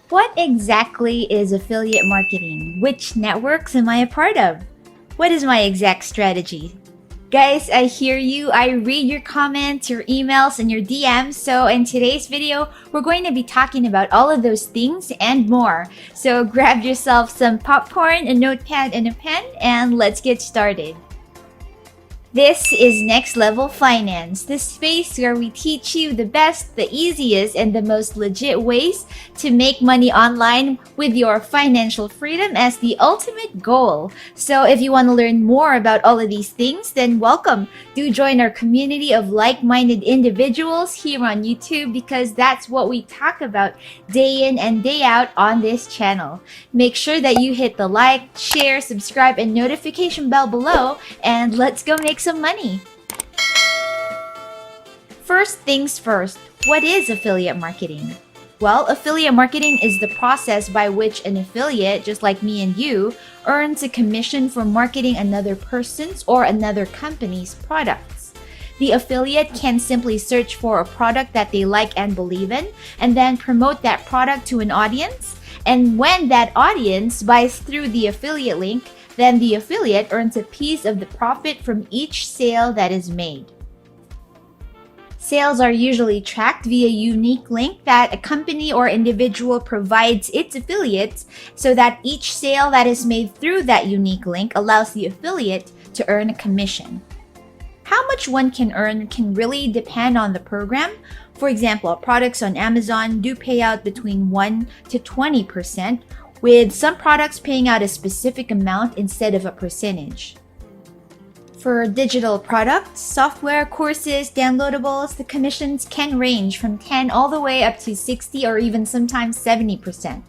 What exactly is affiliate marketing? Which networks am I a part of? What is my exact strategy? Guys, I hear you. I read your comments, your emails, and your DMs. So in today's video, we're going to be talking about all of those things and more. So grab yourself some popcorn, a notepad, and a pen, and let's get started. This is Next Level Finance, the space where we teach you the best, the easiest, and the most legit ways to make money online with your financial freedom as the ultimate goal. So if you want to learn more about all of these things, then welcome. Do join our community of like-minded individuals here on YouTube because that's what we talk about day in and day out on this channel. Make sure that you hit the like, share, subscribe, and notification bell below, and let's go make some money. First things first, what is affiliate marketing? Well, affiliate marketing is the process by which an affiliate, just like me and you, earns a commission for marketing another person's or another company's products. The affiliate can simply search for a product that they like and believe in, and then promote that product to an audience. And when that audience buys through the affiliate link, then the affiliate earns a piece of the profit from each sale that is made. Sales are usually tracked via a unique link that a company or individual provides its affiliates so that each sale that is made through that unique link allows the affiliate to earn a commission. How much one can earn can really depend on the program. For example, products on Amazon do pay out between 1 to 20%, with some products paying out a specific amount instead of a percentage. For digital products, software, courses, downloadables, the commissions can range from 10 all the way up to 60 or even sometimes 70%.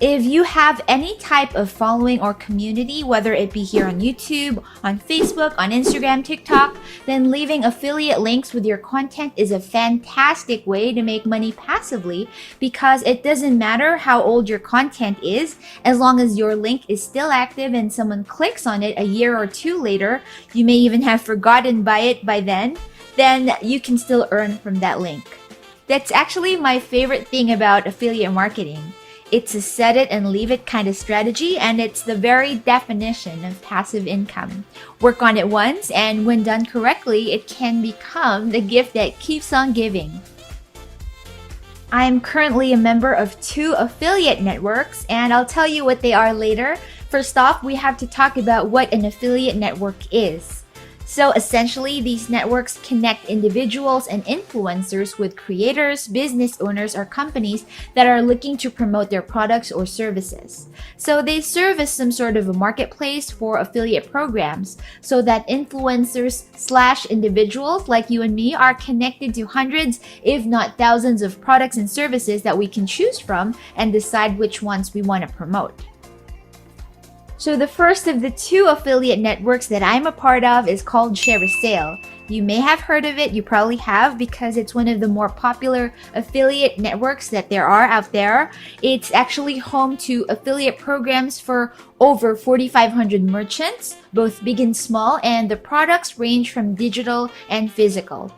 If you have any type of following or community, whether it be here on YouTube, on Facebook, on Instagram, TikTok, then leaving affiliate links with your content is a fantastic way to make money passively because it doesn't matter how old your content is, as long as your link is still active and someone clicks on it a year or two later, you may even have forgotten by it by then you can still earn from that link. That's actually my favorite thing about affiliate marketing. It's a set it and leave it kind of strategy, and it's the very definition of passive income. Work on it once, and when done correctly, it can become the gift that keeps on giving. I am currently a member of 2 affiliate networks, and I'll tell you what they are later. First off, we have to talk about what an affiliate network is. So essentially, these networks connect individuals and influencers with creators, business owners, or companies that are looking to promote their products or services. So they serve as some sort of a marketplace for affiliate programs so that influencers/individuals like you and me are connected to hundreds, if not thousands of products and services that we can choose from and decide which ones we want to promote. So the first of the 2 affiliate networks that I'm a part of is called Share a Sale. You may have heard of it, you probably have, because it's one of the more popular affiliate networks that there are out there. It's actually home to affiliate programs for over 4,500 merchants, both big and small, and the products range from digital and physical.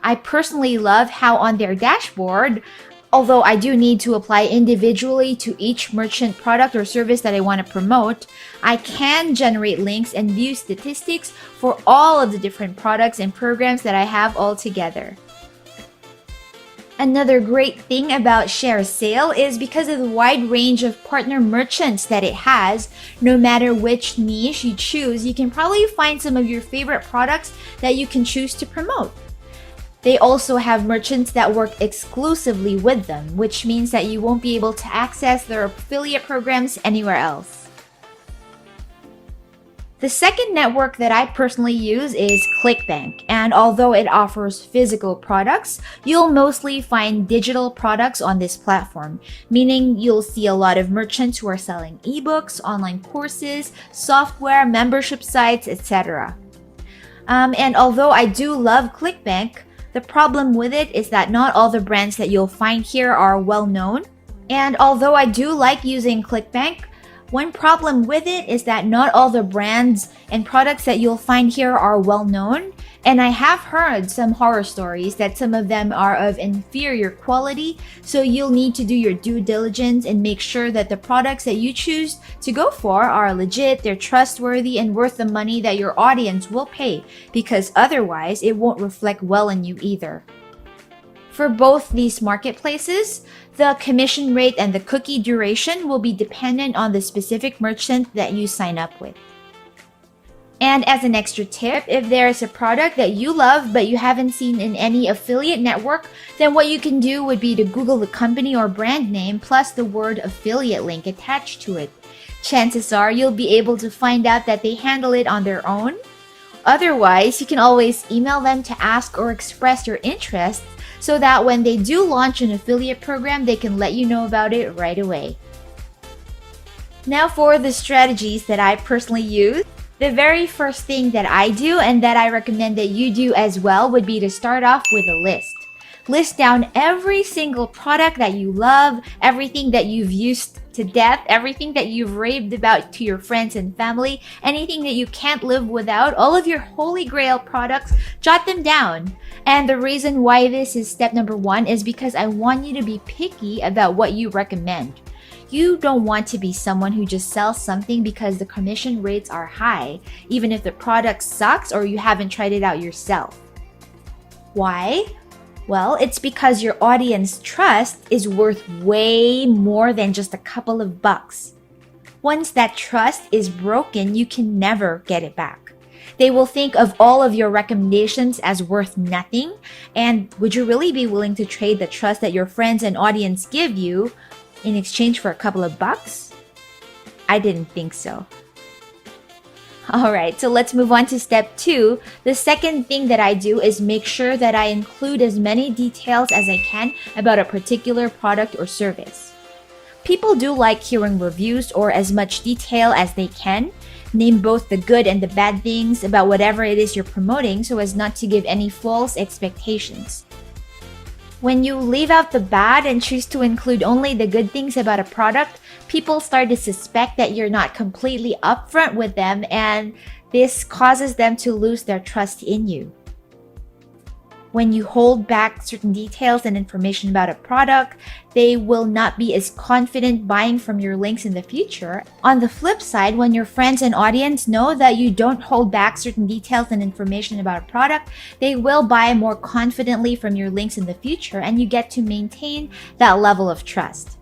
I personally love how on their dashboard, although I do need to apply individually to each merchant product or service that I want to promote, I can generate links and view statistics for all of the different products and programs that I have all together. Another great thing about Share a Sale is because of the wide range of partner merchants that it has. No matter which niche you choose, you can probably find some of your favorite products that you can choose to promote. They also have merchants that work exclusively with them, which means that you won't be able to access their affiliate programs anywhere else. The second network that I personally use is ClickBank, and although it offers physical products, you'll mostly find digital products on this platform, meaning you'll see a lot of merchants who are selling ebooks, online courses, software, membership sites, etc. And although I do love ClickBank, the problem with it is that not all the brands that you'll find here are well known. And although I do like using ClickBank, One problem with it is that not all the brands and products that you'll find here are well known, and I have heard some horror stories that some of them are of inferior quality, so you'll need to do your due diligence and make sure that the products that you choose to go for are legit, they're trustworthy, and worth the money that your audience will pay, because otherwise it won't reflect well on you either. For both these marketplaces, the commission rate and the cookie duration will be dependent on the specific merchant that you sign up with. And as an extra tip, if there is a product that you love but you haven't seen in any affiliate network, then what you can do would be to Google the company or brand name plus the word affiliate link attached to it. Chances are you'll be able to find out that they handle it on their own. Otherwise, you can always email them to ask or express your interest so that when they do launch an affiliate program, they can let you know about it right away. Now for the strategies that I personally use. The very first thing that I do and that I recommend that you do as well would be to start off with a list. List down every single product that you love, everything that you've used to death, everything that you've raved about to your friends and family, anything that you can't live without, all of your holy grail products, jot them down. And the reason why this is step number 1 is because I want you to be picky about what you recommend. You don't want to be someone who just sells something because the commission rates are high, even if the product sucks or you haven't tried it out yourself. Why? Well, it's because your audience trust is worth way more than just a couple of bucks. Once that trust is broken, you can never get it back. They will think of all of your recommendations as worth nothing, and would you really be willing to trade the trust that your friends and audience give you in exchange for a couple of bucks? I didn't think so. Alright, so let's move on to step 2. The second thing that I do is make sure that I include as many details as I can about a particular product or service. People do like hearing reviews or as much detail as they can. Name both the good and the bad things about whatever it is you're promoting so as not to give any false expectations. When you leave out the bad and choose to include only the good things about a product, people start to suspect that you're not completely upfront with them, and this causes them to lose their trust in you. When you hold back certain details and information about a product, they will not be as confident buying from your links in the future. On the flip side, when your friends and audience know that you don't hold back certain details and information about a product, they will buy more confidently from your links in the future, and you get to maintain that level of trust.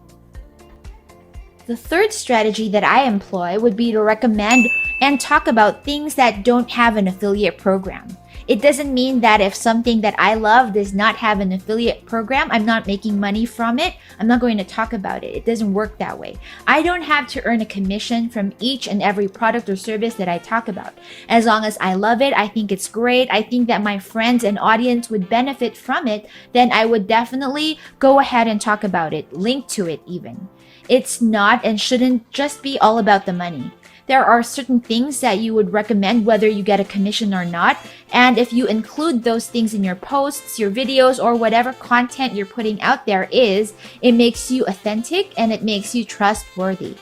The third strategy that I employ would be to recommend and talk about things that don't have an affiliate program. It doesn't mean that if something that I love does not have an affiliate program, I'm not making money from it. I'm not going to talk about it. It doesn't work that way. I don't have to earn a commission from each and every product or service that I talk about. As long as I love it, I think it's great, I think that my friends and audience would benefit from it, then I would definitely go ahead and talk about it, link to it even. It's not and shouldn't just be all about the money. There are certain things that you would recommend whether you get a commission or not, and if you include those things in your posts, your videos, or whatever content you're putting out there is, it makes you authentic and it makes you trustworthy.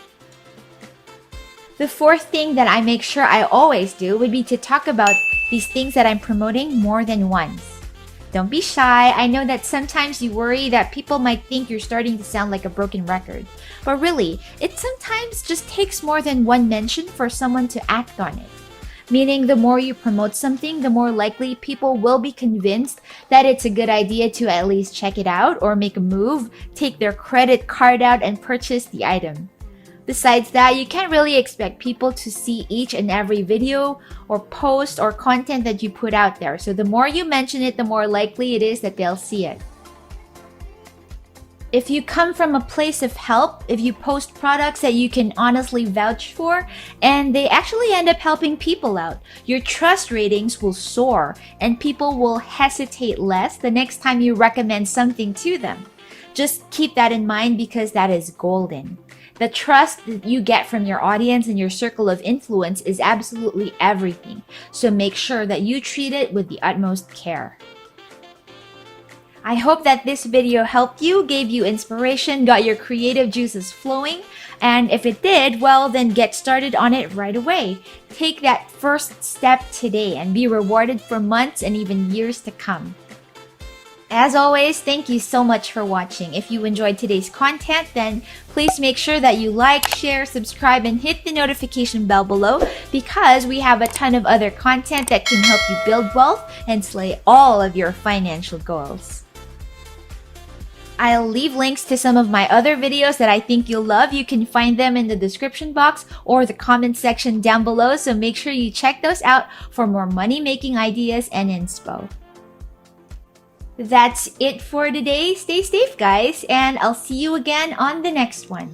The fourth thing that I make sure I always do would be to talk about these things that I'm promoting more than once. Don't be shy. I know that sometimes you worry that people might think you're starting to sound like a broken record. But really, it sometimes just takes more than one mention for someone to act on it. Meaning the more you promote something, the more likely people will be convinced that it's a good idea to at least check it out or make a move, take their credit card out and purchase the item. Besides that, you can't really expect people to see each and every video or post or content that you put out there. So the more you mention it, the more likely it is that they'll see it. If you come from a place of help, if you post products that you can honestly vouch for, and they actually end up helping people out, your trust ratings will soar and people will hesitate less the next time you recommend something to them. Just keep that in mind because that is golden. The trust that you get from your audience and your circle of influence is absolutely everything. So make sure that you treat it with the utmost care. I hope that this video helped you, gave you inspiration, got your creative juices flowing, and if it did, well, then get started on it right away. Take that first step today and be rewarded for months and even years to come. As always, thank you so much for watching. If you enjoyed today's content, then please make sure that you like, share, subscribe, and hit the notification bell below because we have a ton of other content that can help you build wealth and slay all of your financial goals. I'll leave links to some of my other videos that I think you'll love. You can find them in the description box or the comment section down below, so make sure you check those out for more money-making ideas and inspo. That's it for today. Stay safe, guys, and I'll see you again on the next one.